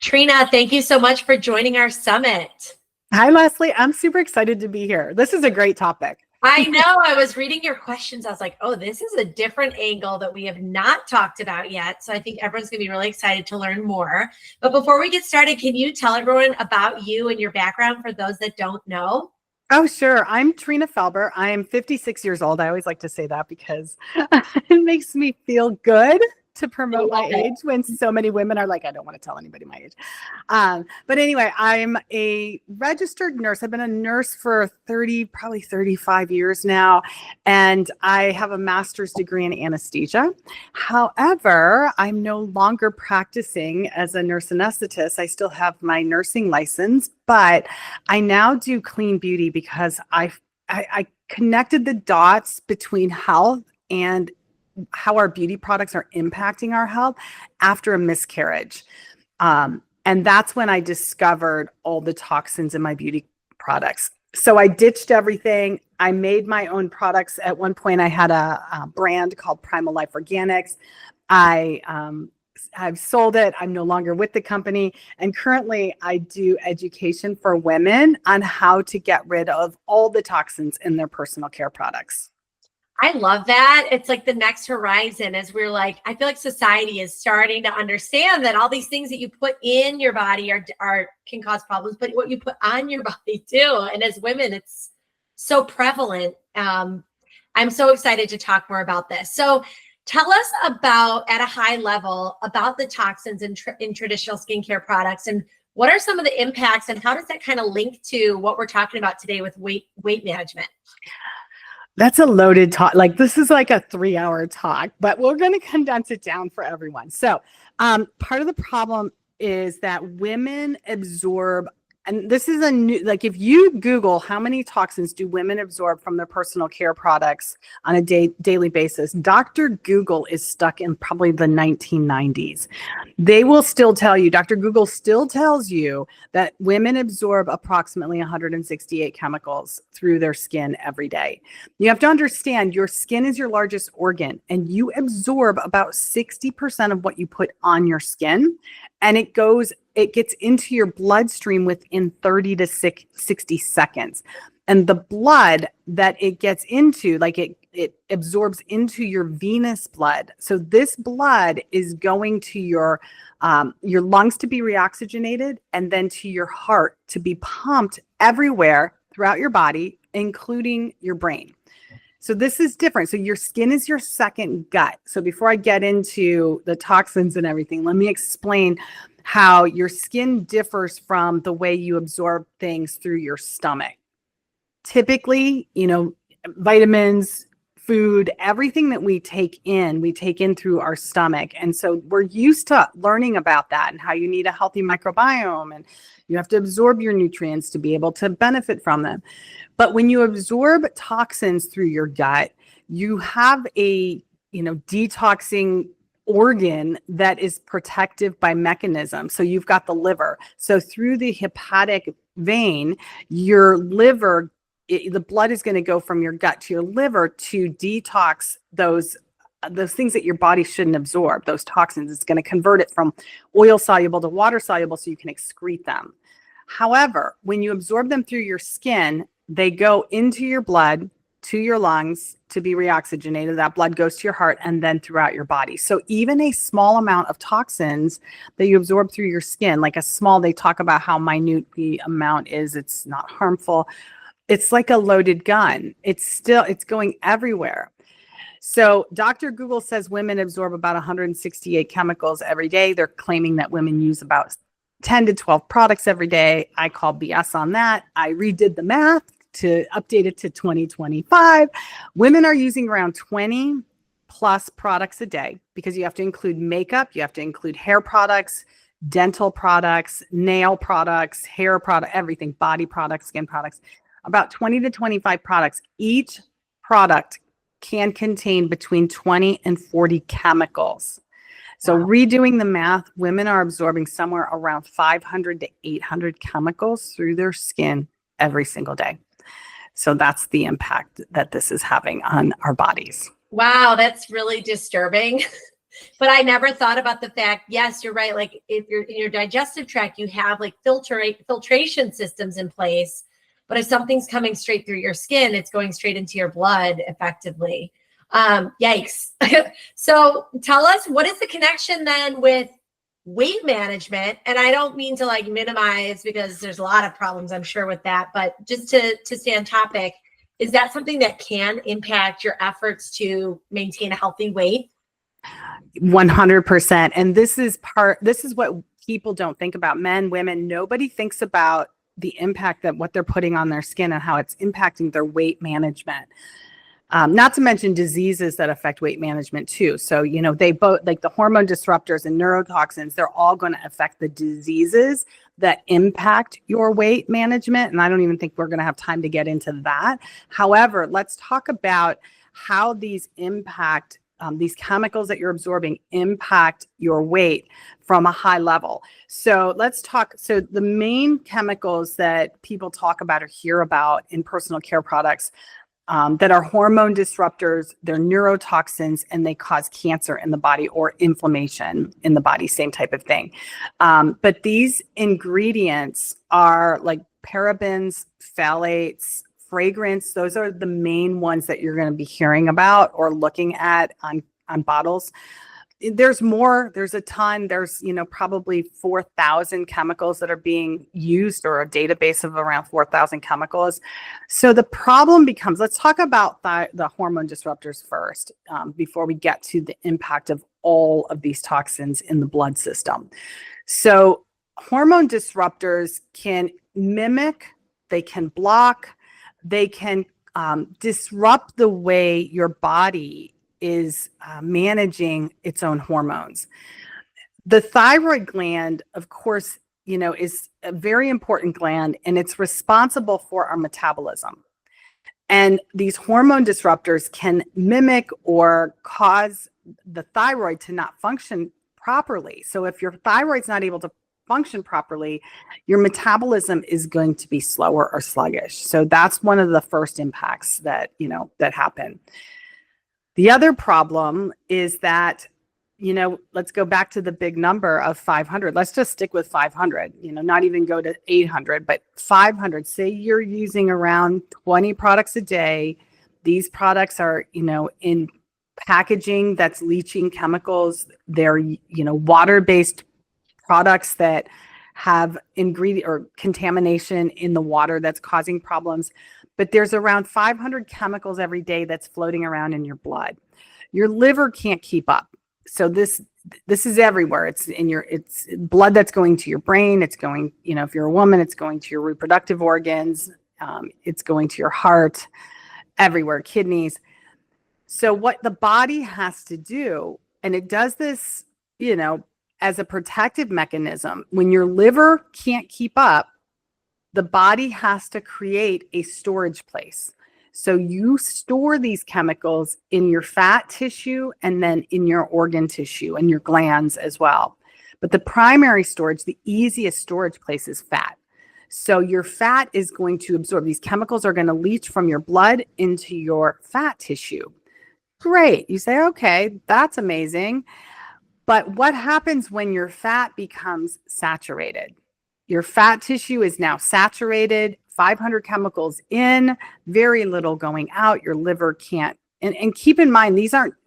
Trina, thank you so much for joining our summit. Hi, Leslie. I'm super excited to be here. This is a great topic. I know. I was reading your questions. I was like, oh, this is a different angle that we have not talked about yet. So I think everyone's going to be really excited to learn more. But before we get started, can you tell everyone about you and your background for those that don't know? Oh, sure. I'm Trina Felber. I am 56 years old. I always like to say that because it makes me feel good to promote my age when so many women are like, I don't want to tell anybody my age. But anyway, I'm a registered nurse. I've been a nurse for probably 35 years now, and I have a master's degree in anesthesia. However, I'm no longer practicing as a nurse anesthetist. I still have my nursing license, but I now do clean beauty because I connected the dots between health and how our beauty products are impacting our health after a miscarriage. And that's when I discovered all the toxins in my beauty products. So I ditched everything. I made my own products. At one point, I had a brand called Primal Life Organics. I've sold it. I'm no longer with the company. And currently I do education for women on how to get rid of all the toxins in their personal care products. I love that. It's like the next horizon as we're like, I feel like society is starting to understand that all these things that you put in your body can cause problems, but what you put on your body too. And as women, it's so prevalent. I'm so excited to talk more about this. So tell us about, at a high level, about the toxins in traditional skincare products, and what are some of the impacts, and how does that kind of link to what we're talking about today with weight management? That's a loaded talk. Like, this is like a 3-hour talk, but we're going to condense it down for everyone. So part of the problem is that women absorb, and this is a new, like, if you Google how many toxins do women absorb from their personal care products on a daily basis, Dr. Google is stuck in probably the 1990s. They will still tell you, Dr. Google still tells you that women absorb approximately 168 chemicals through their skin every day. You have to understand, your skin is your largest organ, and you absorb about 60% of what you put on your skin, and it gets into your bloodstream within 30 to 60 seconds. And the blood that it gets into, like it absorbs into your venous blood. So this blood is going to your lungs to be reoxygenated, and then to your heart to be pumped everywhere throughout your body, including your brain. So this is different. So your skin is your second gut. So before I get into the toxins and everything, let me explain how your skin differs from the way you absorb things through your stomach. Typically, vitamins, food, everything that we take in through our stomach. And so we're used to learning about that and how you need a healthy microbiome, and you have to absorb your nutrients to be able to benefit from them. But when you absorb toxins through your gut, you have a, detoxing organ that is protective by mechanism. So you've got the liver. So through the hepatic vein, your liver, the blood is going to go from your gut to your liver to detox those things that your body shouldn't absorb, those toxins. It's going to convert it from oil soluble to water soluble so you can excrete them. However, when you absorb them through your skin, they go into your blood, to your lungs to be reoxygenated. That blood goes to your heart and then throughout your body. So even a small amount of toxins that you absorb through your skin, like they talk about how minute the amount is, it's not harmful. It's like a loaded gun. It's going everywhere. So Dr. Google says women absorb about 168 chemicals every day. They're claiming that women use about 10 to 12 products every day. I call BS on that. I redid the math to update it to 2025. Women are using around 20 plus products a day, because you have to include makeup, you have to include hair products, dental products, nail products, hair product, everything, body products, skin products, about 20 to 25 products. Each product can contain between 20 and 40 chemicals. So redoing the math, women are absorbing somewhere around 500 to 800 chemicals through their skin every single day. So that's the impact that this is having on our bodies. Wow, that's really disturbing. But I never thought about the fact, yes, you're right. Like if you're in your digestive tract, you have like filtration systems in place. But if something's coming straight through your skin, it's going straight into your blood effectively. Yikes. So tell us, what is the connection then with weight management? And I don't mean to like minimize, because there's a lot of problems, I'm sure, with that, but just to stay on topic, is that something that can impact your efforts to maintain a healthy weight? 100%. And this is what people don't think about. Men, women, nobody thinks about the impact that what they're putting on their skin and how it's impacting their weight management. Not to mention diseases that affect weight management too. So, they both, like the hormone disruptors and neurotoxins, they're all going to affect the diseases that impact your weight management. And I don't even think we're going to have time to get into that. However, let's talk about how these impact these chemicals that you're absorbing impact your weight from a high level. So let's talk. So the main chemicals that people talk about or hear about in personal care products that are hormone disruptors, they're neurotoxins, and they cause cancer in the body or inflammation in the body, same type of thing. But these ingredients are like parabens, phthalates, fragrance. Those are the main ones that you're going to be hearing about or looking at on bottles. There's more, there's a ton, there's, probably 4,000 chemicals that are being used, or a database of around 4,000 chemicals. So the problem becomes, let's talk about the hormone disruptors first, before we get to the impact of all of these toxins in the blood system. So hormone disruptors can mimic, they can block, they can disrupt the way your body is managing its own hormones. The thyroid gland, of course, is a very important gland, and it's responsible for our metabolism. And these hormone disruptors can mimic or cause the thyroid to not function properly. So if your thyroid's not able to function properly, your metabolism is going to be slower or sluggish. So that's one of the first impacts that happen. The other problem is that, let's go back to the big number of 500. Let's just stick with 500, not even go to 800, but 500. Say you're using around 20 products a day. These products are, in packaging that's leaching chemicals. They're, water-based products that have ingredient or contamination in the water that's causing problems. But there's around 500 chemicals every day that's floating around in your blood. Your liver can't keep up. So this is everywhere. It's blood that's going to your brain. It's going, if you're a woman, it's going to your reproductive organs. It's going to your heart, everywhere, kidneys. So what the body has to do, and it does this, as a protective mechanism, when your liver can't keep up, the body has to create a storage place. So you store these chemicals in your fat tissue and then in your organ tissue and your glands as well. But the primary storage, the easiest storage place, is fat. So your fat is going to absorb. These chemicals are going to leach from your blood into your fat tissue. Great. You say, okay, that's amazing. But what happens when your fat becomes saturated? Your fat tissue is now saturated, 500 chemicals in, very little going out. Your liver can't. And keep in mind,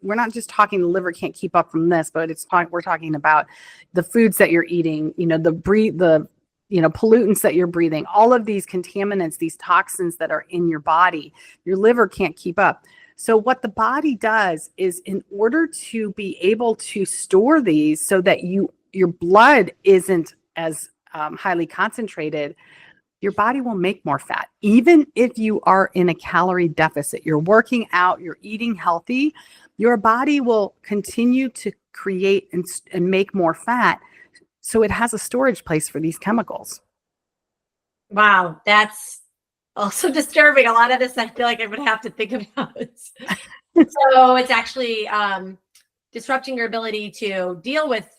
we're not just talking the liver can't keep up from this, but we're talking about the foods that you're eating, the pollutants that you're breathing, all of these contaminants, these toxins that are in your body. Your liver can't keep up. So what the body does is, in order to be able to store these so that your blood isn't as highly concentrated, your body will make more fat. Even if you are in a calorie deficit, you're working out, you're eating healthy, your body will continue to create and make more fat. So it has a storage place for these chemicals. Wow, that's also disturbing. A lot of this I feel like I would have to think about. So it's actually disrupting your ability to deal with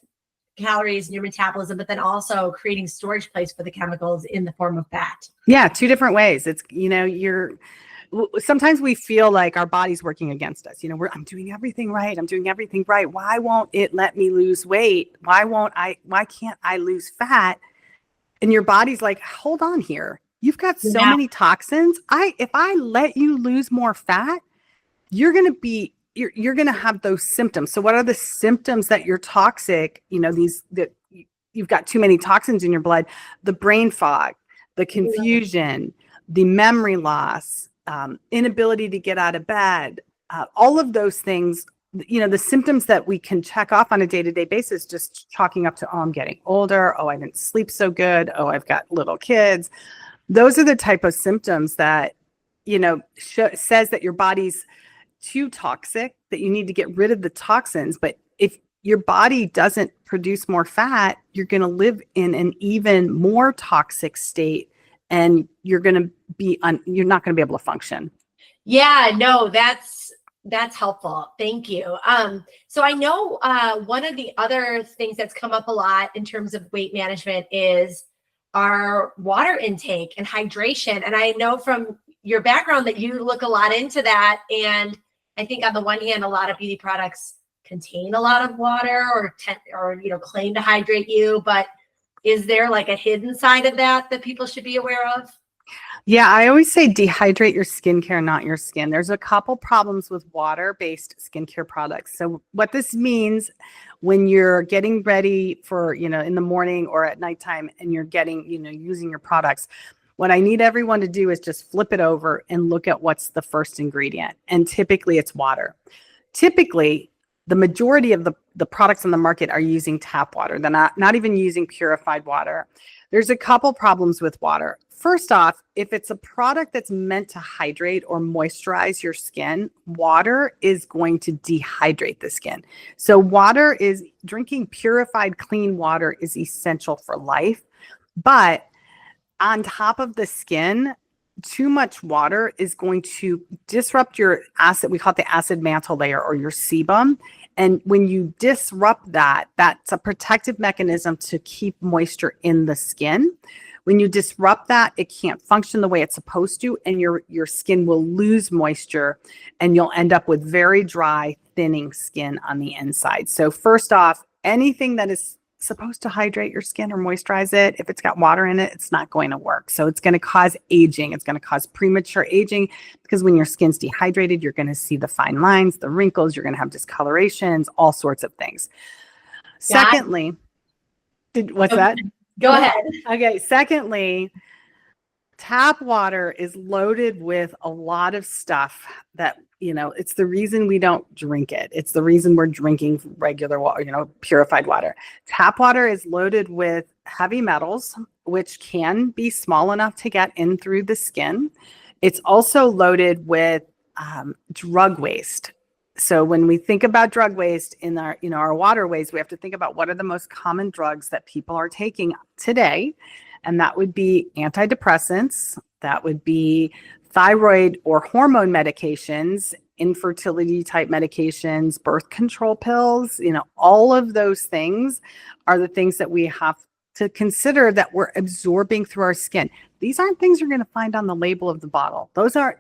calories in your metabolism, but then also creating storage place for the chemicals in the form of fat. Yeah, two different ways. It's, sometimes we feel like our body's working against us. I'm doing everything right. I'm doing everything right. Why won't it let me lose weight? Why can't I lose fat? And your body's like, hold on here. You've got so many toxins. If I let you lose more fat, you're going to have those symptoms. So what are the symptoms that you're toxic? That you've got too many toxins in your blood: the brain fog, the confusion, the memory loss, inability to get out of bed, all of those things, the symptoms that we can check off on a day-to-day basis, just chalking up to, oh, I'm getting older. Oh, I didn't sleep so good. Oh, I've got little kids. Those are the type of symptoms that, says that your body's too toxic, that you need to get rid of the toxins. But if your body doesn't produce more fat, you're going to live in an even more toxic state, and you're not going to be able to function. Yeah, no, that's helpful. Thank you. So I know one of the other things that's come up a lot in terms of weight management is our water intake and hydration. And I know from your background that you look a lot into that. And I think on the one hand, a lot of beauty products contain a lot of water or claim to hydrate you, but is there like a hidden side of that people should be aware of? Yeah, I always say dehydrate your skincare, not your skin. There's a couple problems with water-based skincare products. So what this means when you're getting ready for, in the morning or at nighttime and you're using your products, what I need everyone to do is just flip it over and look at what's the first ingredient. And typically it's water. Typically, the majority of the products on the market are using tap water. They're not even using purified water. There's a couple problems with water. First off, if it's a product that's meant to hydrate or moisturize your skin, water is going to dehydrate the skin. So drinking purified, clean water is essential for life. But on top of the skin, too much water is going to disrupt your acid. We call it the acid mantle layer, or your sebum. And when you disrupt that, that's a protective mechanism to keep moisture in the skin. When you disrupt that, it can't function the way it's supposed to, and your skin will lose moisture, and you'll end up with very dry, thinning skin on the inside. So first off, anything that is supposed to hydrate your skin or moisturize it, if it's got water in it, it's not going to work. So it's going to cause aging. It's going to cause premature aging, because when your skin's dehydrated, you're going to see the fine lines, the wrinkles, you're going to have discolorations, all sorts of things. Secondly, what's that? Go ahead. Okay. Secondly, tap water is loaded with a lot of stuff that, it's the reason we don't drink it. It's the reason we're drinking regular water, purified water. Tap water is loaded with heavy metals, which can be small enough to get in through the skin. It's also loaded with drug waste. So when we think about drug waste in our waterways, we have to think about what are the most common drugs that people are taking today. And that would be antidepressants. That would be thyroid or hormone medications, infertility type medications, birth control pills. All of those things are the things that we have to consider that we're absorbing through our skin. These aren't things you're going to find on the label of the bottle.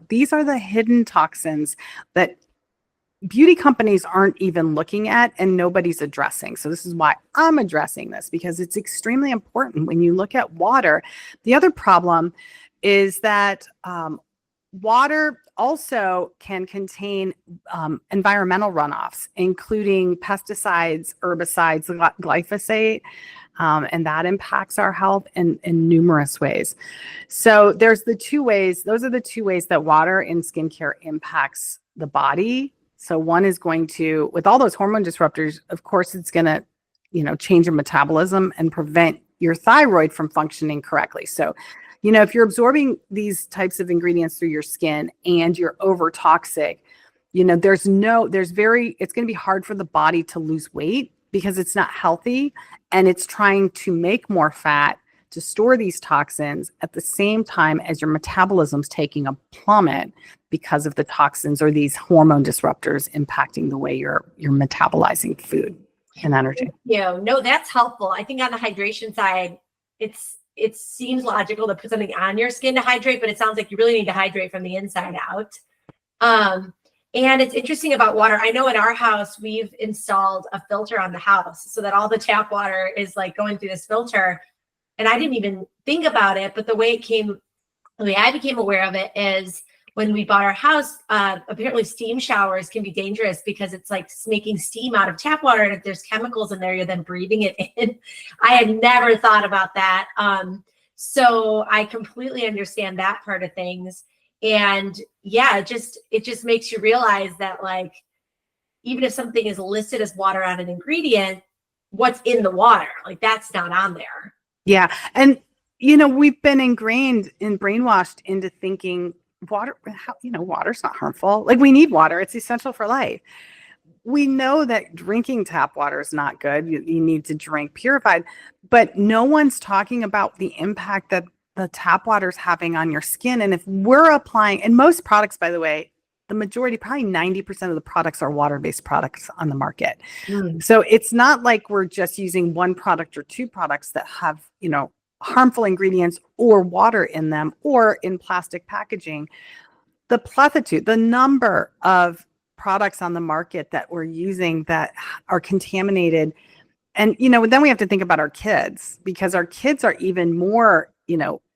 These are the hidden toxins that beauty companies aren't even looking at and nobody's addressing. So this is why I'm addressing this, because it's extremely important when you look at water. The other problem is that water also can contain environmental runoffs, including pesticides, herbicides, glyphosate, and that impacts our health in numerous ways. So those are the two ways that water in skincare impacts the body. So one is going to, with all those hormone disruptors, of course, it's going to, change your metabolism and prevent your thyroid from functioning correctly. So, if you're absorbing these types of ingredients through your skin and you're over toxic, it's going to be hard for the body to lose weight, because it's not healthy and it's trying to make more fat to store these toxins at the same time as your metabolism's taking a plummet because of the toxins or these hormone disruptors impacting the way you're metabolizing food and energy. No, that's helpful. I think on the hydration side, it's it seems logical to put something on your skin to hydrate, but it sounds like you really need to hydrate from the inside out. And it's interesting about water. I know in our house, we've installed a filter on the house so that all the tap water is like going through this filter. And I didn't even think about it, but the way I became aware of it is when we bought our house, apparently steam showers can be dangerous because it's like making steam out of tap water. And if there's chemicals in there, you're then breathing it in. I had never thought about that. So I completely understand that part of things. And yeah, it just makes you realize that, like, even if something is listed as water on an ingredient, what's in the water, like that's not on there. Yeah. And, we've been ingrained and brainwashed into thinking water's not harmful. Like, we need water. It's essential for life. We know that drinking tap water is not good. You need to drink purified, but no one's talking about the impact that the tap water is having on your skin. And if we're applying, and most products, by the way, the majority, probably 90% of the products are water-based products on the market. So it's not like we're just using one product or two products that have, harmful ingredients or water in them or in plastic packaging. The plethitude, the number of products on the market that we're using that are contaminated. And, then we have to think about our kids, because our kids are even more,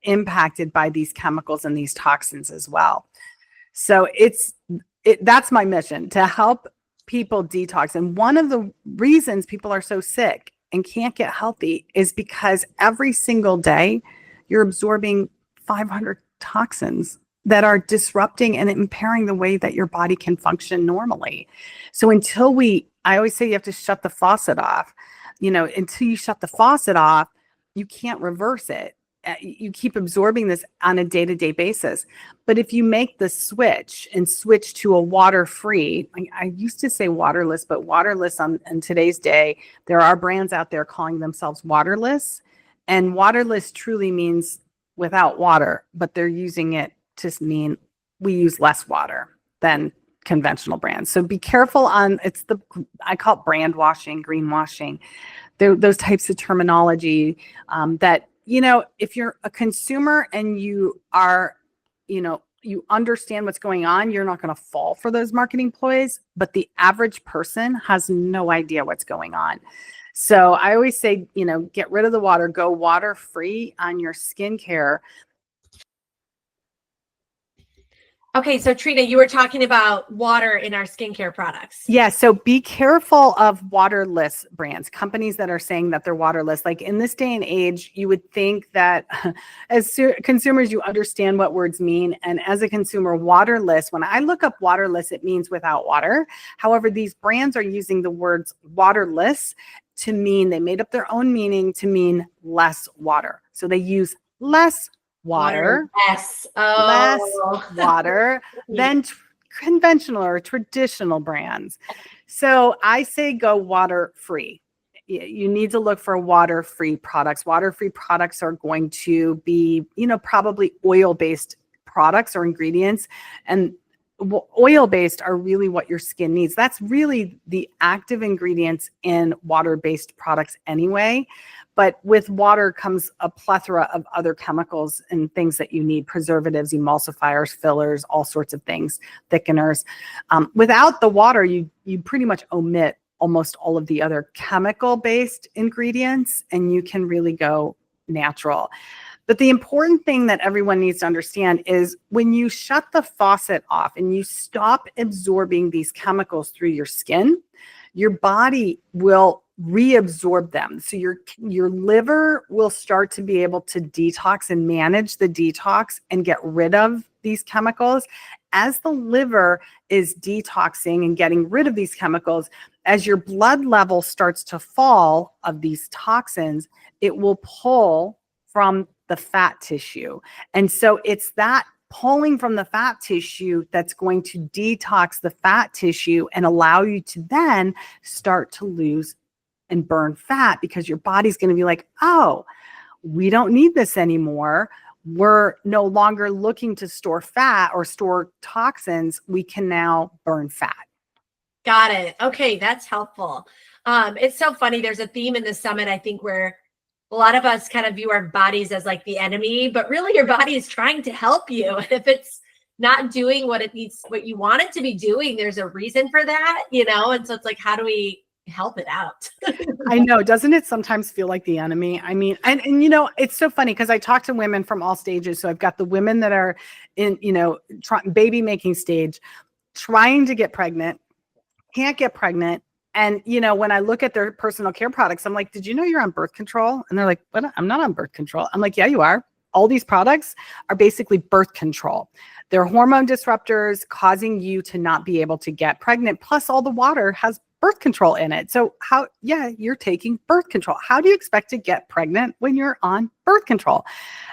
impacted by these chemicals and these toxins as well. So that's my mission, to help people detox. And one of the reasons people are so sick and can't get healthy is because every single day you're absorbing 500 toxins that are disrupting and impairing the way that your body can function normally. So I always say you have to shut the faucet off. Until you shut the faucet off, you can't reverse it. You keep absorbing this on a day-to-day basis. But if you make the switch to a water-free, I used to say waterless, but waterless in today's day, there are brands out there calling themselves waterless. And waterless truly means without water, but they're using it to mean we use less water than conventional brands. So be careful I call it brand washing, greenwashing, those types of terminology that, if you're a consumer and you are, you understand what's going on, you're not going to fall for those marketing ploys, but the average person has no idea what's going on. So I always say, get rid of the water, go water free on your skincare. Okay, so Trina, you were talking about water in our skincare products. Yeah, so be careful of waterless brands, companies that are saying that they're waterless. Like, in this day and age, you would think that as consumers, you understand what words mean. And as a consumer, waterless, when I look up waterless, it means without water. However, these brands are using the words waterless to mean, they made up their own meaning to mean less water. So they use less water, less water than conventional or traditional brands. So I say go water free. You need to look for water free products. Water free products are going to be, probably oil-based products or ingredients. And oil-based are really what your skin needs. That's really the active ingredients in water-based products anyway. But with water comes a plethora of other chemicals and things that you need: preservatives, emulsifiers, fillers, all sorts of things, thickeners. Without the water, you pretty much omit almost all of the other chemical-based ingredients, and you can really go natural. But the important thing that everyone needs to understand is when you shut the faucet off and you stop absorbing these chemicals through your skin, your body will reabsorb them. So your liver will start to be able to detox and manage the detox and get rid of these chemicals. As the liver is detoxing and getting rid of these chemicals, as your blood level starts to fall of these toxins, it will pull from the fat tissue. And so it's that pulling from the fat tissue that's going to detox the fat tissue and allow you to then start to lose and burn fat, because your body's going to be like, oh, we don't need this anymore. We're no longer looking to store fat or store toxins. We can now burn fat. Got it. Okay, that's helpful. It's so funny. There's a theme in this summit, I think, where a lot of us kind of view our bodies as like the enemy, but really your body is trying to help you. And if it's not doing what it needs, what you want it to be doing, there's a reason for that, And so it's like, how do we help it out? I know. Doesn't it sometimes feel like the enemy? I mean, and it's so funny because I talk to women from all stages. So I've got the women that are in, baby making stage, trying to get pregnant, can't get pregnant. And, when I look at their personal care products, I'm like, did you know you're on birth control? And they're like, what? I'm not on birth control. I'm like, yeah, you are. All these products are basically birth control. They're hormone disruptors causing you to not be able to get pregnant. Plus all the water has birth control in it. So you're taking birth control. How do you expect to get pregnant when you're on birth control?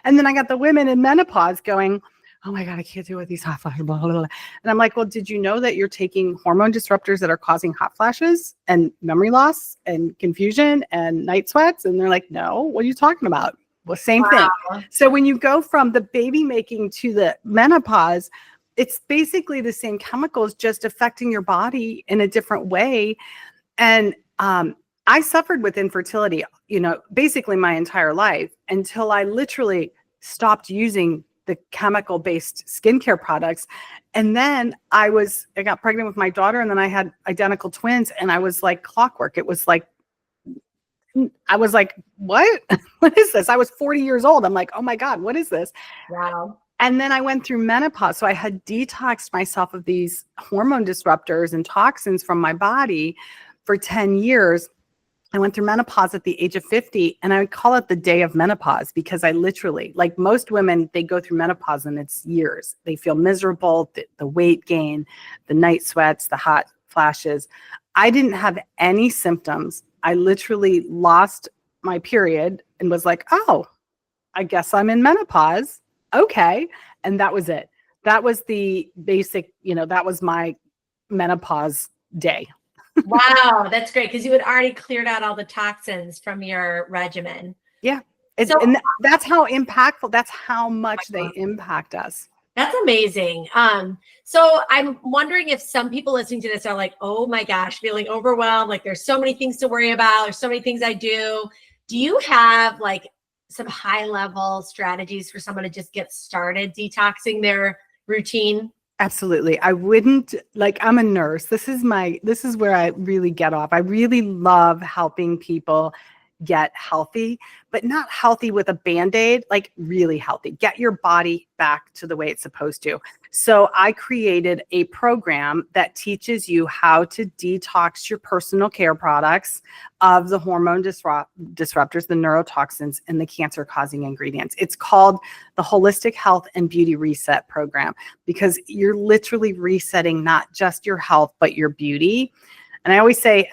And then I got the women in menopause going, oh my God, I can't deal with these hot flashes, blah, blah, blah. And I'm like, well, did you know that you're taking hormone disruptors that are causing hot flashes and memory loss and confusion and night sweats? And they're like, no, what are you talking about? Well, same thing. So when you go from the baby making to the menopause, it's basically the same chemicals, just affecting your body in a different way. And I suffered with infertility, basically my entire life until I literally stopped using the chemical-based skincare products. And then I got pregnant with my daughter, and then I had identical twins, and I was like clockwork. It was like, I was like, what? What is this? I was 40 years old. I'm like, oh my God, what is this? Wow. And then I went through menopause. So I had detoxed myself of these hormone disruptors and toxins from my body for 10 years. I went through menopause at the age of 50, and I would call it the day of menopause because I literally, like most women, they go through menopause and it's years. They feel miserable, the weight gain, the night sweats, the hot flashes. I didn't have any symptoms. I literally lost my period and was like, oh, I guess I'm in menopause. Okay. And that was it. That was the basic, that was my menopause day. Wow, that's great because you had already cleared out all the toxins from your regimen. Yeah. And that's how impactful, that's how much they impact us. That's amazing. So I'm wondering if some people listening to this are like, oh my gosh, feeling overwhelmed. Like there's so many things to worry about. There's so many things I do. Do you have like some high level strategies for someone to just get started detoxing their routine? Absolutely. I wouldn't I'm a nurse. This is where I really get off. I really love helping people get healthy, but not healthy with a Band-Aid, like really healthy. Get your body back to the way it's supposed to. So I created a program that teaches you how to detox your personal care products of the hormone disruptors, the neurotoxins, and the cancer-causing ingredients. It's called the Holistic Health and Beauty Reset Program because you're literally resetting not just your health, but your beauty. And I always say,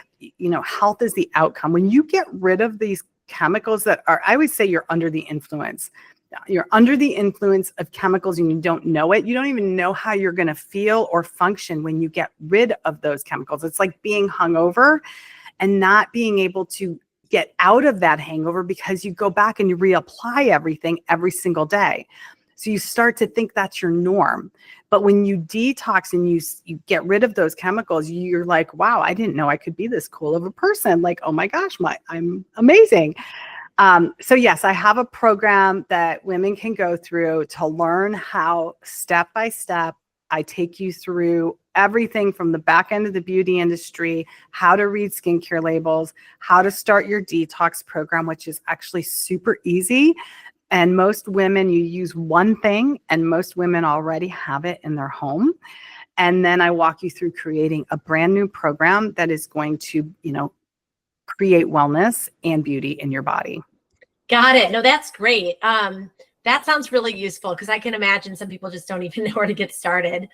health is the outcome. When you get rid of these chemicals I always say you're under the influence. You're under the influence of chemicals and you don't know it. You don't even know how you're going to feel or function when you get rid of those chemicals. It's like being hungover and not being able to get out of that hangover because you go back and you reapply everything every single day. So you start to think that's your norm. But when you detox and you get rid of those chemicals, you're like, wow, I didn't know I could be this cool of a person. Like, oh my gosh, I'm amazing. So yes, I have a program that women can go through to learn how step by step I take you through everything from the back end of the beauty industry, how to read skincare labels, how to start your detox program, which is actually super easy. And most women, you use one thing, and most women already have it in their home. And then I walk you through creating a brand new program that is going to, create wellness and beauty in your body. Got it. No, that's great. That sounds really useful because I can imagine some people just don't even know where to get started.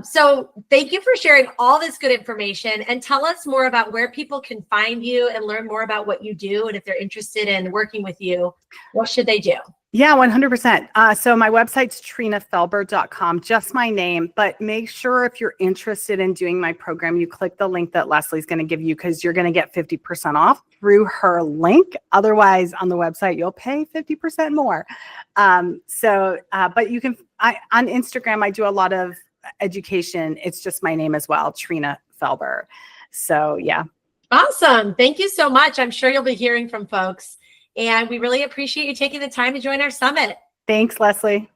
So thank you for sharing all this good information, and tell us more about where people can find you and learn more about what you do. And if they're interested in working with you, what should they do? Yeah, 100%. So my website's trinafelber.com, just my name, but make sure if you're interested in doing my program, you click the link that Leslie's going to give you because you're going to get 50% off through her link. Otherwise, on the website, you'll pay 50% more. But you can, on Instagram, I do a lot of education. It's just my name as well, Trina Felber. So yeah. Awesome. Thank you so much. I'm sure you'll be hearing from folks. And we really appreciate you taking the time to join our summit. Thanks, Leslie.